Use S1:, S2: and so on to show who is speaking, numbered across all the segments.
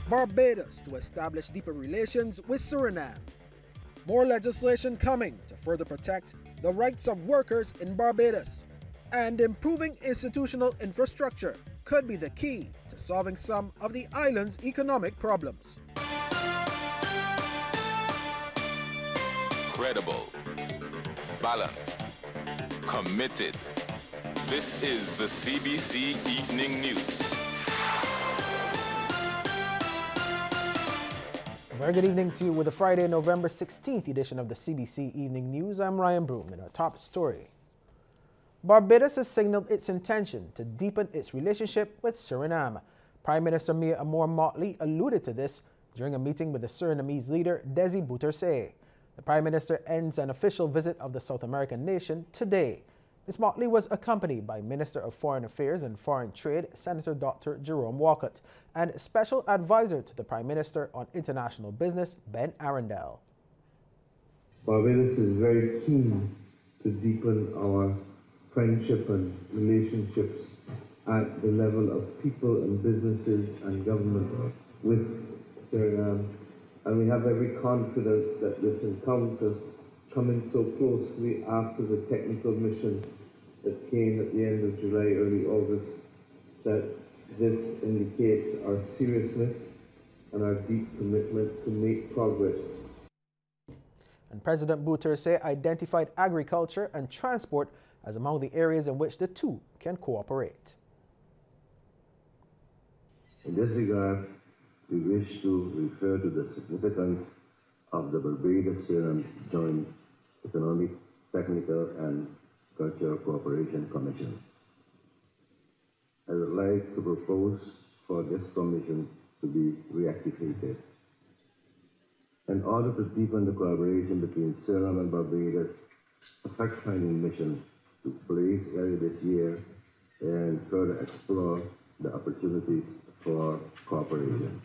S1: Barbados to establish deeper relations with Suriname. More legislation coming to further protect the rights of workers in Barbados. And improving institutional infrastructure could be the key to solving some of the island's economic problems.
S2: Credible, balanced, committed. This is the CBC Evening News.
S3: A very good evening to you with the Friday, November 16th edition of the CBC Evening News. I'm Ryan Broom in our top story. Barbados has signaled its intention to deepen its relationship with Suriname. Prime Minister Mia Amor Motley alluded to this during a meeting with the Surinamese leader Desi Bouterse. The Prime Minister ends an official visit of the South American nation today. Ms. Motley was accompanied by Minister of Foreign Affairs and Foreign Trade, Senator Dr. Jerome Walcott, and Special Advisor to the Prime Minister on International Business, Ben Arundel.
S4: Barbados is very keen to deepen our friendship and relationships at the level of people and businesses and government with Suriname. And we have every confidence that this encounter, coming so closely after the technical mission that came at the end of July, early August, that this indicates our seriousness and our deep commitment to make progress.
S3: And President Bouterse identified agriculture and transport as among the areas in which the two can cooperate.
S5: In this regard, we wish to refer to the significance of the Barbados-Suriname Joint Economic, Technical and Cultural Cooperation Commission. I would like to propose for this commission to be reactivated. In order to deepen the collaboration between Suriname and Barbados, a fact-finding mission took place earlier this year and further explore the opportunities for cooperation.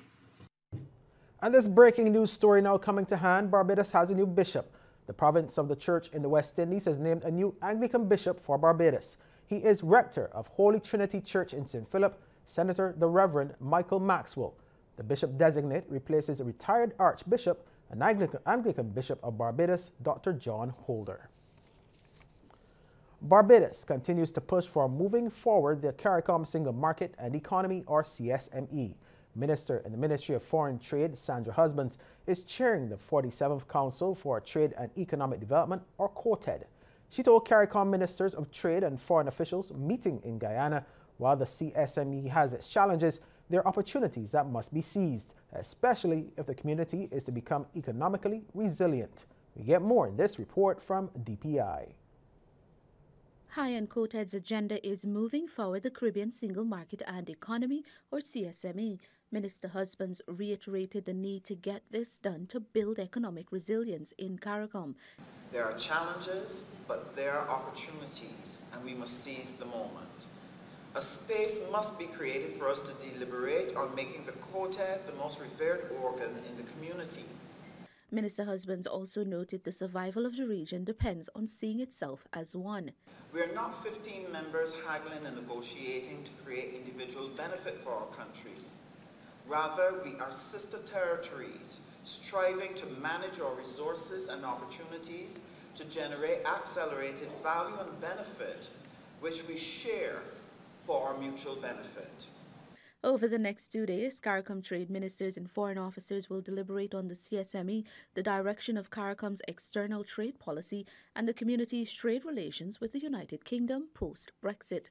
S3: And this breaking news story now coming to hand, Barbados has a new bishop. The province of the church in the West Indies has named a new Anglican bishop for Barbados. He is rector of Holy Trinity Church in St. Philip, Senator the Reverend Michael Maxwell. The bishop designate replaces a retired archbishop and Anglican bishop of Barbados, Dr. John Holder. Barbados continues to push for moving forward the CARICOM Single Market and Economy, or CSME. Minister in the Ministry of Foreign Trade, Sandra Husbands, is chairing the 47th Council for Trade and Economic Development, or QUATED. She told CARICOM ministers of trade and foreign officials meeting in Guyana, while the CSME has its challenges, there are opportunities that must be seized, especially if the community is to become economically resilient. We get more in this report from DPI.
S6: High on QUATED's agenda is moving forward the Caribbean Single Market and Economy, or CSME. Minister Husbands reiterated the need to get this done to build economic resilience in CARICOM.
S7: There are challenges, but there are opportunities, and we must seize the moment. A space must be created for us to deliberate on making the QUATED the most revered organ in the community.
S6: Minister Husbands also noted the survival of the region depends on seeing itself as one.
S7: We are not 15 members haggling and negotiating to create individual benefit for our countries. Rather, we are sister territories, striving to manage our resources and opportunities to generate accelerated value and benefit, which we share for our mutual benefit.
S6: Over the next 2 days, CARICOM trade ministers and foreign officers will deliberate on the CSME, the direction of CARICOM's external trade policy, and the community's trade relations with the United Kingdom post-Brexit.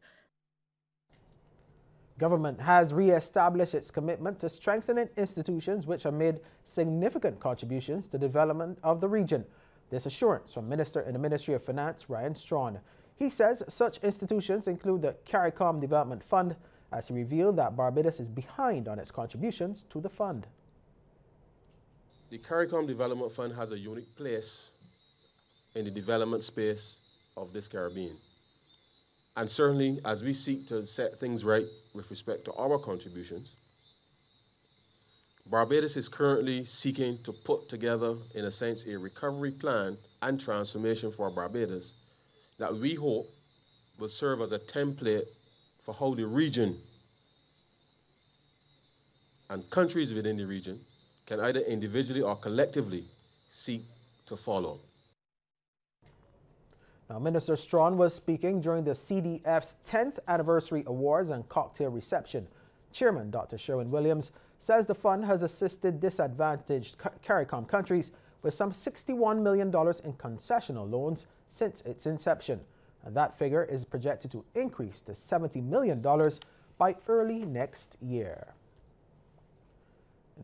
S3: Government has re-established its commitment to strengthening institutions which have made significant contributions to the development of the region. This assurance from Minister in the Ministry of Finance, Ryan Strawn. He says such institutions include the CARICOM Development Fund, as he revealed that Barbados is behind on its contributions to the fund.
S8: The CARICOM Development Fund has a unique place in the development space of this Caribbean. And certainly, as we seek to set things right with respect to our contributions, Barbados is currently seeking to put together, in a sense, a recovery plan and transformation for Barbados that we hope will serve as a template for how the region and countries within the region can either individually or collectively seek to follow.
S3: Now, Minister Strawn was speaking during the CDF's 10th Anniversary Awards and Cocktail Reception. Chairman Dr. Sherwin Williams says the fund has assisted disadvantaged CARICOM countries with some $61 million in concessional loans since its inception, and that figure is projected to increase to $70 million by early next year.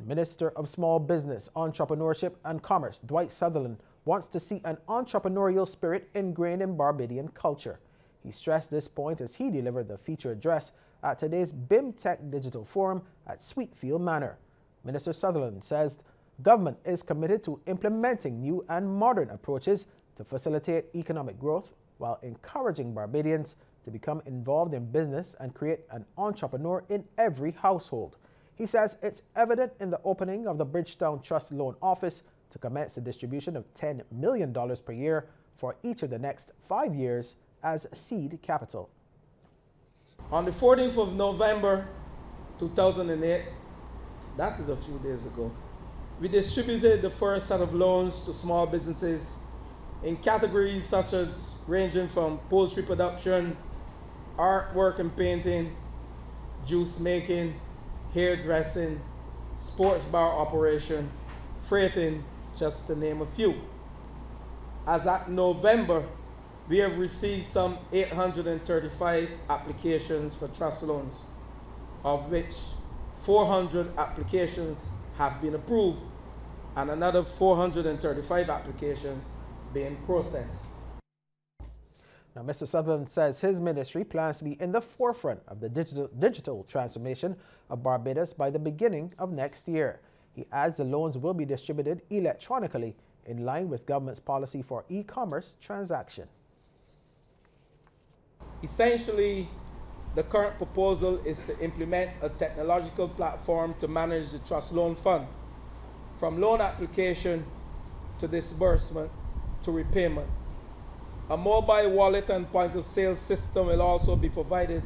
S3: Minister of Small Business, Entrepreneurship and Commerce, Dwight Sutherland, wants to see an entrepreneurial spirit ingrained in Barbadian culture. He stressed this point as he delivered the feature address at today's BIMTech Digital Forum at Sweetfield Manor. Minister Sutherland says government is committed to implementing new and modern approaches to facilitate economic growth while encouraging Barbadians to become involved in business and create an entrepreneur in every household. He says it's evident in the opening of the Bridgetown Trust Loan Office to commence the distribution of $10 million per year for each of the next 5 years as seed capital.
S9: On the 14th of November 2008, that is a few days ago, we distributed the first set of loans to small businesses in categories such as ranging from poultry production, artwork and painting, juice making, hairdressing, sports bar operation, freighting, just to name a few. As at November, we have received some 835 applications for trust loans, of which 400 applications have been approved and another 435 applications being processed.
S3: Now, Mr. Sutherland says his ministry plans to be in the forefront of the digital transformation of Barbados by the beginning of next year. He adds the loans will be distributed electronically in line with government's policy for e-commerce transaction.
S9: Essentially, the current proposal is to implement a technological platform to manage the Trust Loan Fund, from loan application to disbursement to repayment. A mobile wallet and point-of-sale system will also be provided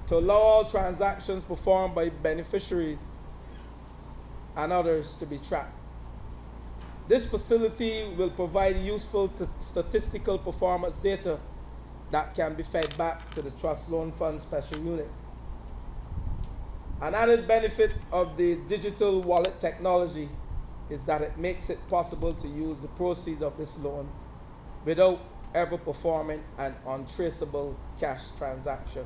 S9: to allow all transactions performed by beneficiaries and others to be tracked. This facility will provide useful statistical performance data that can be fed back to the Trust Loan Fund Special Unit. An added benefit of the digital wallet technology is that it makes it possible to use the proceeds of this loan without ever performing an untraceable cash transaction.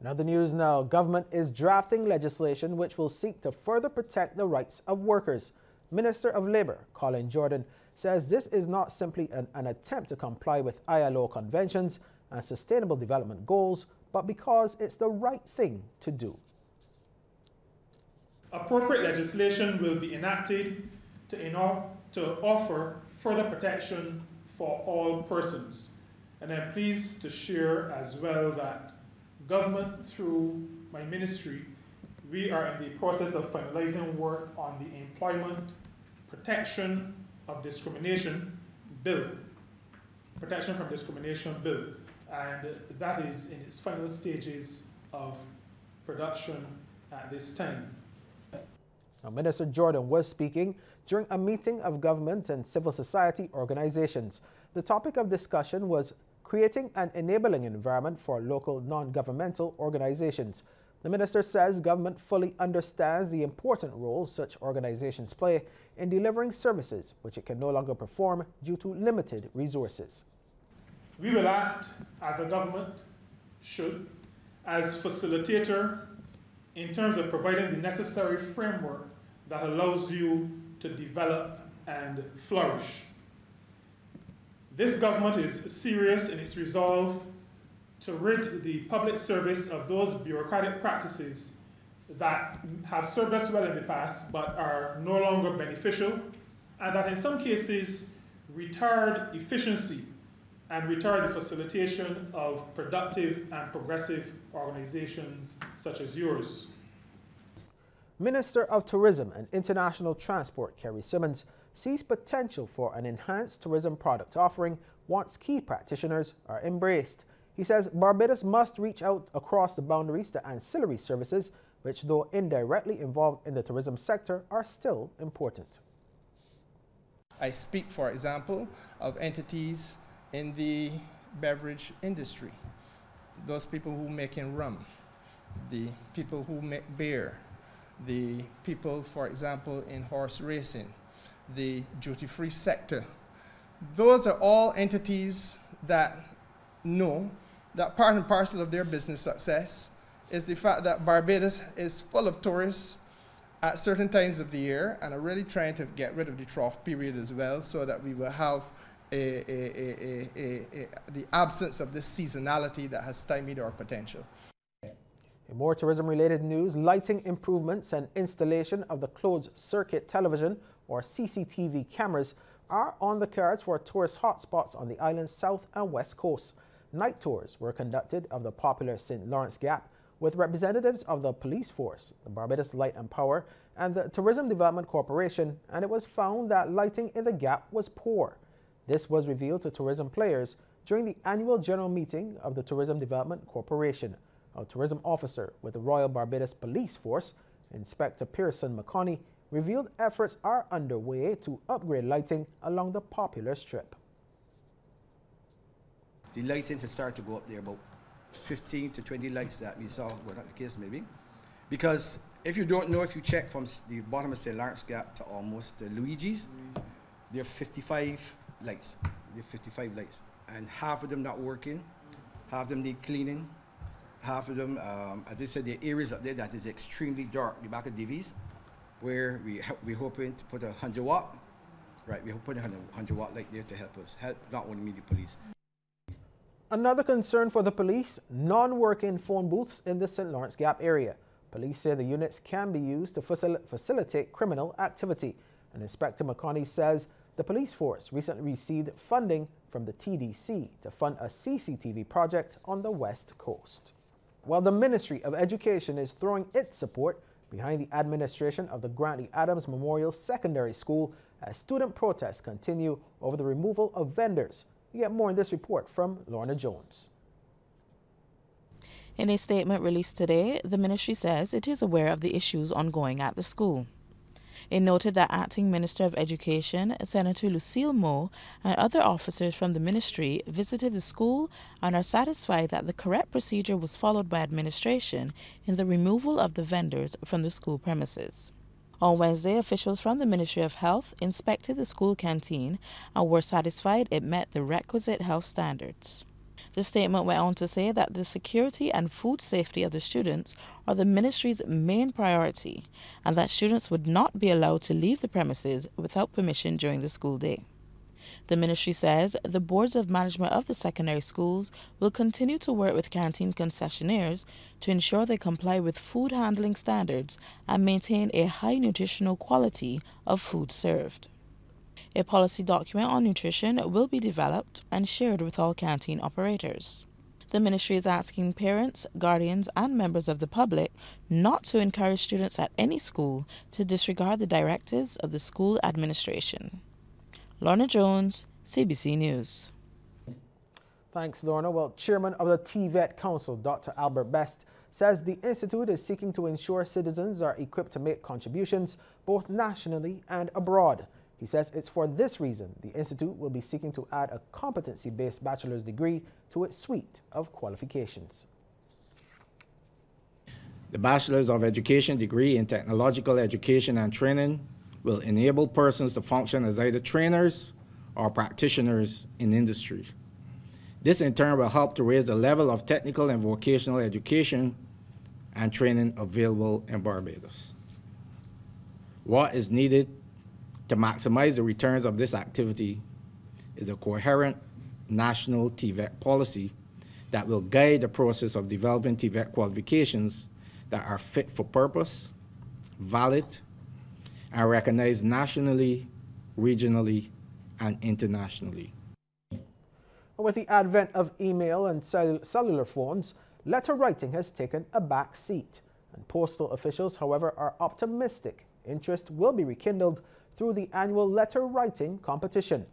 S3: In other news now, government is drafting legislation which will seek to further protect the rights of workers. Minister of Labour, Colin Jordan, says this is not simply an attempt to comply with ILO conventions and sustainable development goals, but because it's the right thing to do.
S10: Appropriate legislation will be enacted to offer further protection for all persons. And I'm pleased to share as well that government, through my ministry, we are in the process of finalizing work on the Employment Protection of Discrimination Bill, Protection from Discrimination Bill, and that is in its final stages of production at this time.
S3: Now, Minister Jordan was speaking during a meeting of government and civil society organizations. The topic of discussion was creating an enabling environment for local non-governmental organizations. The minister says government fully understands the important role such organizations play in delivering services which it can no longer perform due to limited resources.
S10: We will act as a government should as facilitator in terms of providing the necessary framework that allows you to develop and flourish. This government is serious in its resolve to rid the public service of those bureaucratic practices that have served us well in the past but are no longer beneficial, and that in some cases retard efficiency and retard the facilitation of productive and progressive organizations such as yours.
S3: Minister of Tourism and International Transport, Kerry Simmons, sees potential for an enhanced tourism product offering once key practitioners are embraced. He says Barbados must reach out across the boundaries to ancillary services which, though indirectly involved in the tourism sector, are still important.
S9: I speak, for example, of entities in the beverage industry, those people who making rum, the people who make beer, the people, for example, in horse racing, the duty-free sector. Those are all entities that know that part and parcel of their business success is the fact that Barbados is full of tourists at certain times of the year, and are really trying to get rid of the trough period as well, so that we will have the absence of this seasonality that has stymied our potential.
S3: In more tourism-related news, lighting improvements and installation of the closed circuit television, or CCTV cameras, are on the cards for tourist hotspots on the island's south and west coast. Night tours were conducted of the popular St. Lawrence Gap with representatives of the police force, the Barbados Light and Power, and the Tourism Development Corporation, and it was found that lighting in the gap was poor. This was revealed to tourism players during the annual general meeting of the Tourism Development Corporation. A tourism officer with the Royal Barbados Police Force, Inspector Pearson McConney, revealed efforts are underway to upgrade lighting along the popular strip.
S11: The lighting to start to go up there, about 15 to 20 lights that we saw were not the case maybe. Because if you don't know, if you check from the bottom of St. Lawrence Gap to almost Luigi's, there are 55 lights. There are 55 lights. And half of them not working, half of them need cleaning, half of them, as I said, there are areas up there that is extremely dark, the back of DVs, where we're hoping to put a 100 watt, right, we're putting a 100 watt light there to help us, help not only me, the police.
S3: Another concern for the police, non-working phone booths in the St. Lawrence Gap area. Police say the units can be used to facilitate criminal activity. And Inspector McConney says the police force recently received funding from the TDC to fund a CCTV project on the West Coast. While the Ministry of Education is throwing its support behind the administration of the Grantley Adams Memorial Secondary School as student protests continue over the removal of vendors. You get more in this report from Lorna Jones.
S12: In a statement released today, the ministry says it is aware of the issues ongoing at the school. It noted that Acting Minister of Education, Senator Lucille Moe, and other officers from the ministry visited the school and are satisfied that the correct procedure was followed by administration in the removal of the vendors from the school premises. On Wednesday, officials from the Ministry of Health inspected the school canteen and were satisfied it met the requisite health standards. The statement went on to say that the security and food safety of the students are the ministry's main priority and that students would not be allowed to leave the premises without permission during the school day. The ministry says the boards of management of the secondary schools will continue to work with canteen concessionaires to ensure they comply with food handling standards and maintain a high nutritional quality of food served. A policy document on nutrition will be developed and shared with all canteen operators. The ministry is asking parents, guardians, and members of the public not to encourage students at any school to disregard the directives of the school administration. Lorna Jones, CBC News.
S3: Thanks, Lorna. Well, Chairman of the TVET Council, Dr. Albert Best, says the Institute is seeking to ensure citizens are equipped to make contributions both nationally and abroad. He says it's for this reason the Institute will be seeking to add a competency-based bachelor's degree to its suite of qualifications.
S13: The Bachelor's of Education degree in Technological Education and Training will enable persons to function as either trainers or practitioners in industry. This in turn will help to raise the level of technical and vocational education and training available in Barbados. What is needed to maximize the returns of this activity is a coherent national TVET policy that will guide the process of developing TVET qualifications that are fit for purpose, valid, and recognized nationally, regionally, and internationally.
S3: With the advent of email and cellular phones, letter writing has taken a back seat. And postal officials, however, are optimistic interest will be rekindled through the annual letter writing competition.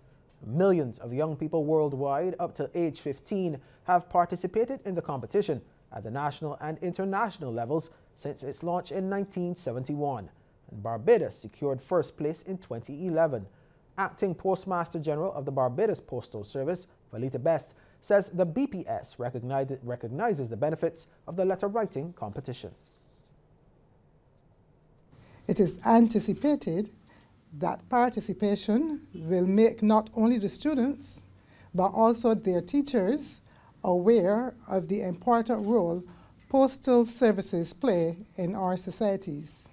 S3: Millions of young people worldwide up to age 15 have participated in the competition at the national and international levels since its launch in 1971, and Barbados secured first place in 2011. Acting Postmaster General of the Barbados Postal Service, Valita Best, says the BPS recognizes the benefits of the letter writing competition.
S14: It is anticipated that participation will make not only the students, but also their teachers aware of the important role postal services play in our societies,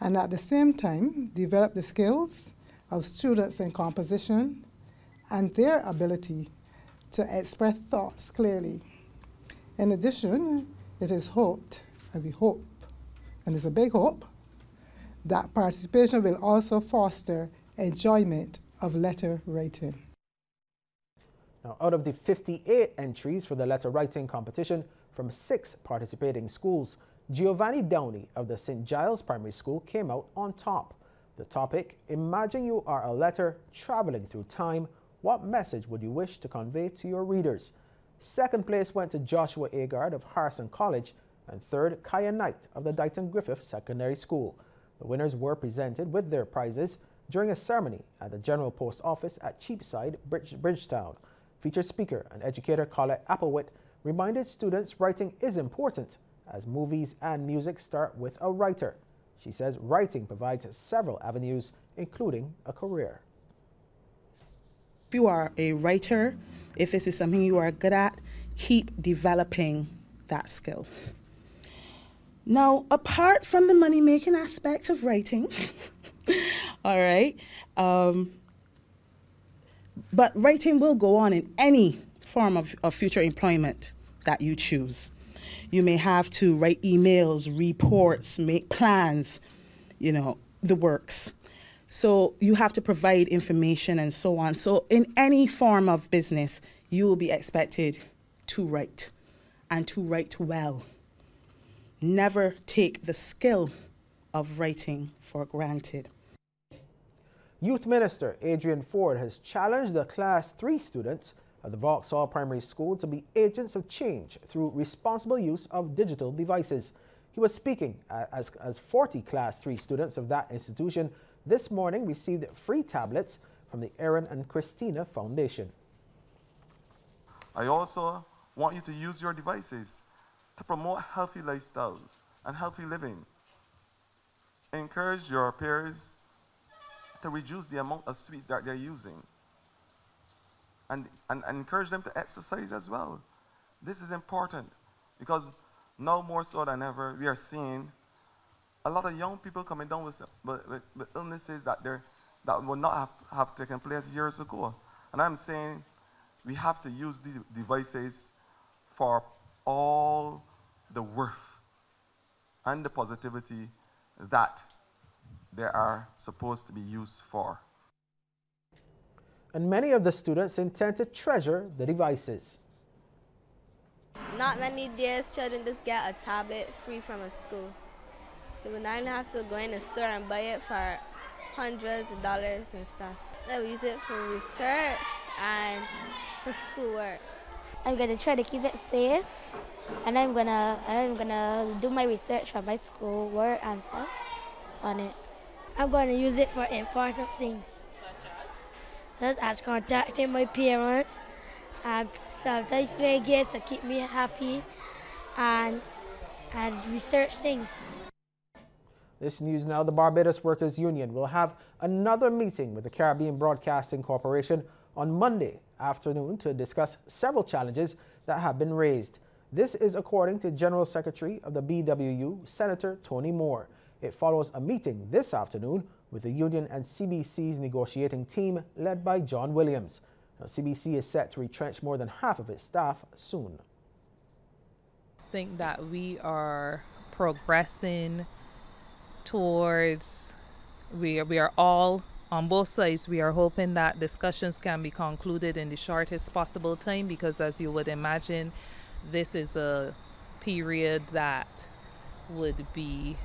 S14: and at the same time develop the skills of students in composition and their ability to express thoughts clearly. In addition, it is hoped, and we hope, and it's a big hope, that participation will also foster enjoyment of letter writing.
S3: Now, out of the 58 entries for the letter writing competition from 6 participating schools, Giovanni Downey of the St. Giles Primary School came out on top. The topic, imagine you are a letter traveling through time. What message would you wish to convey to your readers? Second place went to Joshua Agard of Harrison College, and third, Kaya Knight of the Dighton Griffith Secondary School. The winners were presented with their prizes during a ceremony at the General Post Office at Cheapside, Bridgetown. Featured speaker and educator Colette Applewhite reminded students writing is important, as movies and music start with a writer. She says writing provides several avenues, including a career.
S15: If you are a writer, if this is something you are good at, keep developing that skill. Now, apart from the money-making aspect of writing, all right, but writing will go on in any form of future employment that you choose. You may have to write emails, reports, make plans, the works. So you have to provide information and so on. So in any form of business, you will be expected to write and to write well. Never take the skill of writing for granted.
S3: Youth Minister Adrian Ford has challenged the Class 3 students of the Vauxhall Primary School to be agents of change through responsible use of digital devices. He was speaking as 40 Class 3 students of that institution this morning received free tablets from the Aaron and Christina Foundation.
S16: I also want you to use your devices to promote healthy lifestyles and healthy living. Encourage your peers to reduce the amount of sweets that they're using. And encourage them to exercise as well. This is important because now more so than ever, we are seeing a lot of young people coming down with illnesses that would not have taken place years ago. And I'm saying we have to use these devices for all the worth and the positivity that they are supposed to be used for.
S3: And many of the students intend to treasure the devices.
S17: Not many days children just get a tablet free from a school. They would not have to go in the store and buy it for hundreds of dollars and stuff. I will use it for research and for schoolwork.
S18: I'm gonna try to keep it safe, and I'm gonna do my research for my schoolwork and stuff on it.
S19: I'm going to use it for important things, such as contacting my parents and sometimes playing games to keep me happy and research things.
S3: This news now, the Barbados Workers Union will have another meeting with the Caribbean Broadcasting Corporation on Monday afternoon to discuss several challenges that have been raised. This is according to General Secretary of the BWU, Senator Tony Moore. It follows a meeting this afternoon with the union and CBC's negotiating team led by John Williams. Now, CBC is set to retrench more than half of its staff soon.
S12: I think that we are progressing towards, we are all on both sides. We are hoping that discussions can be concluded in the shortest possible time, because as you would imagine, this is a period that would be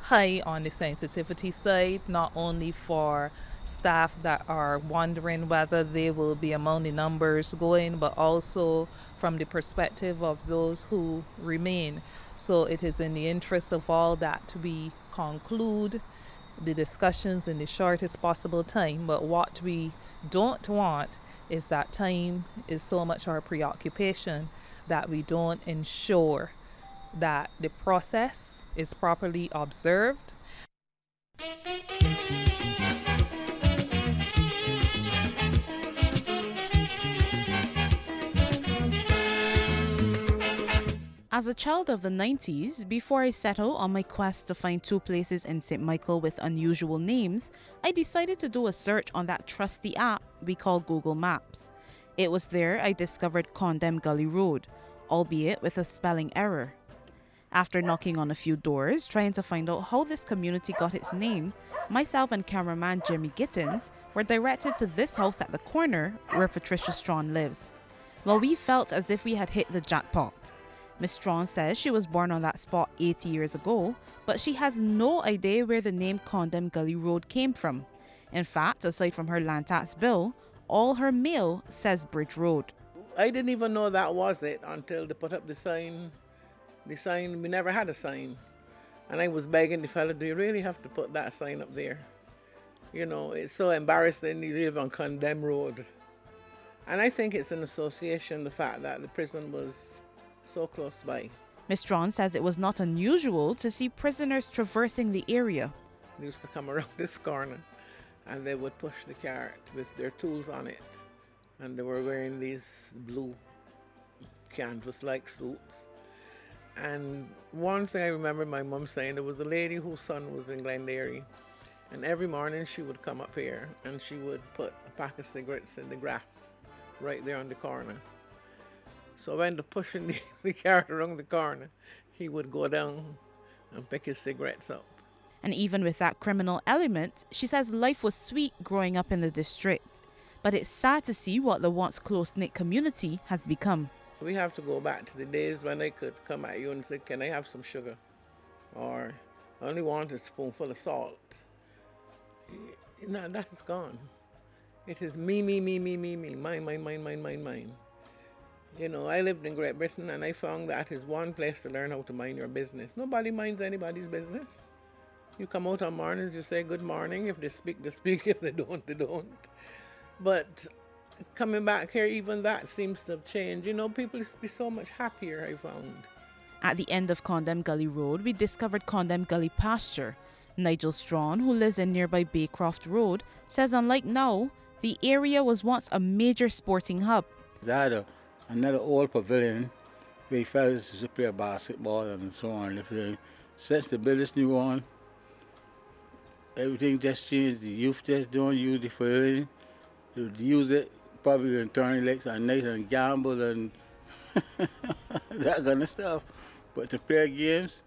S20: high on the sensitivity side, not only for staff that are wondering whether they will be among the numbers going, but also from the perspective of those who remain. So it is in the interest of all that we conclude the discussions in the shortest possible time. But what we don't want is that time is so much our preoccupation that we don't ensure that the process is properly observed.
S12: As a child of the 90s, before I settled on my quest to find 2 places in St. Michael with unusual names, I decided to do a search on that trusty app we call Google Maps. It was there I discovered Condem Gully Road, albeit with a spelling error. After knocking on a few doors, trying to find out how this community got its name, myself and cameraman Jimmy Gittins were directed to this house at the corner where Patricia Strawn lives. Well, we felt as if we had hit the jackpot. Miss Strawn says she was born on that spot 80 years ago, but she has no idea where the name Condem Gully Road came from. In fact, aside from her land tax bill, all her mail says Bridge Road.
S21: I didn't even know that was it until they put up the sign. The sign, we never had a sign. And I was begging the fella, do you really have to put that sign up there? You know, it's so embarrassing, you live on Condem Road. And I think it's an association, the fact that the prison was so close by.
S12: Ms. Strawn says it was not unusual to see prisoners traversing the area.
S21: They used to come around this corner and they would push the cart with their tools on it. And they were wearing these blue canvas-like suits. And one thing I remember my mom saying, there was a lady whose son was in Glenderry. And every morning she would come up here and she would put a pack of cigarettes in the grass right there on the corner. So when they're pushing the cart around the corner, he would go down and pick his cigarettes up.
S12: And even with that criminal element, she says life was sweet growing up in the district. But it's sad to see what the once close-knit community has become.
S21: We have to go back to the days when I could come at you and say, can I have some sugar? Or I only want a spoonful of salt. No, that is gone. It is me, mine. You know, I lived in Great Britain and I found that is one place to learn how to mind your business. Nobody minds anybody's business. You come out on mornings, you say good morning. If they speak, they speak. If they don't, they don't. But coming back here, even that seems to have changed. You know, people used to be so much happier, I found.
S12: At the end of Condem Gully Road, we discovered Condem Gully Pasture. Nigel Strawn, who lives in nearby Baycroft Road, says unlike now, the area was once a major sporting hub.
S22: Another old pavilion where the fellas used to play basketball and so on. Since the building's new on, everything just changed. The youth just don't use the pavilion. They use it probably in turning legs at night and gamble and that kind of stuff. But to play games,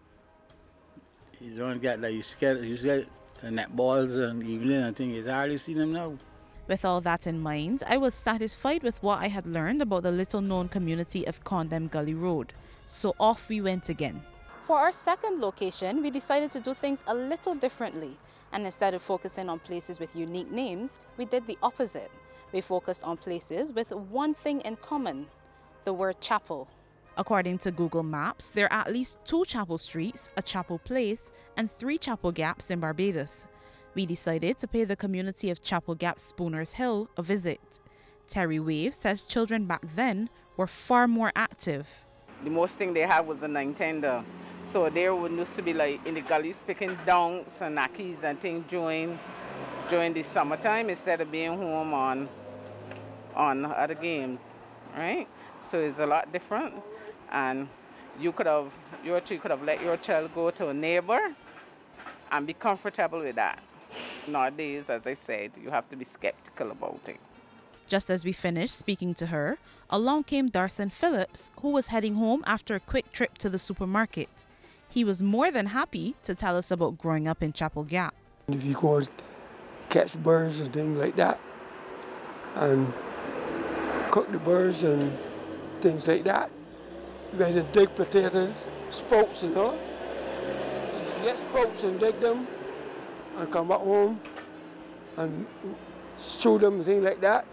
S22: you don't get that. You get netballs and evening and things. You hardly see them now.
S12: With all that in mind, I was satisfied with what I had learned about the little-known community of Condem Gully Road. So off we went again. For our second location, we decided to do things a little differently. And instead of focusing on places with unique names, we did the opposite. We focused on places with one thing in common, the word chapel. According to Google Maps, there are at least 2 chapel streets, a chapel place, and 3 chapel gaps in Barbados. We decided to pay the community of Chapel Gap Spooners Hill a visit. Terry Wave says children back then were far more active.
S21: The most thing they had was a 9-tender. So they used to be like in the gullies picking donks and knackies and things during the summertime instead of being home on other games, right? So it's a lot different. And your child could have let your child go to a neighbor and be comfortable with that. Nowadays, as I said, you have to be skeptical about it.
S12: Just as we finished speaking to her, along came Darson Phillips, who was heading home after a quick trip to the supermarket. He was more than happy to tell us about growing up in Chapel Gap.
S23: If you go and catch birds and things like that, and cook the birds and things like that, you had to dig potatoes, spokes and all. get sprouts and dig them and come back home and stew them and things like that.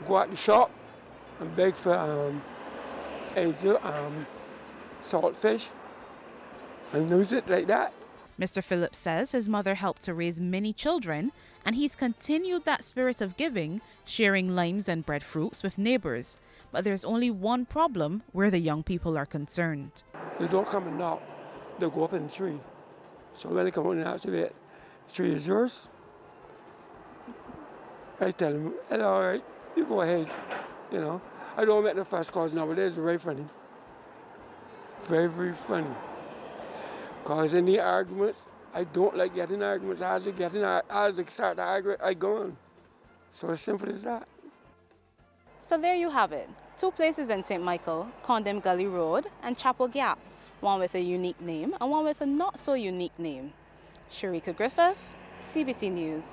S23: Go out the shop and beg for saltfish and use it like that.
S6: Mr. Phillips says his mother helped to raise many children, and he's continued that spirit of giving, sharing limes and breadfruits with neighbors. But there's only one problem where the young people are concerned.
S23: They don't come and knock, they go up in the tree. So when they come out and ask me, the tree is yours, I tell them, all right, you go ahead. You know, I don't make the first calls nowadays, it's very funny. Very, very funny. Because any arguments, I don't like getting arguments. As I start to argue, I go on. So as simple as that.
S1: So there you have it. 2 places in St. Michael, Condom Gully Road and Chapel Gap. One with a unique name and one with a not so unique name. Sharika Griffith, CBC News.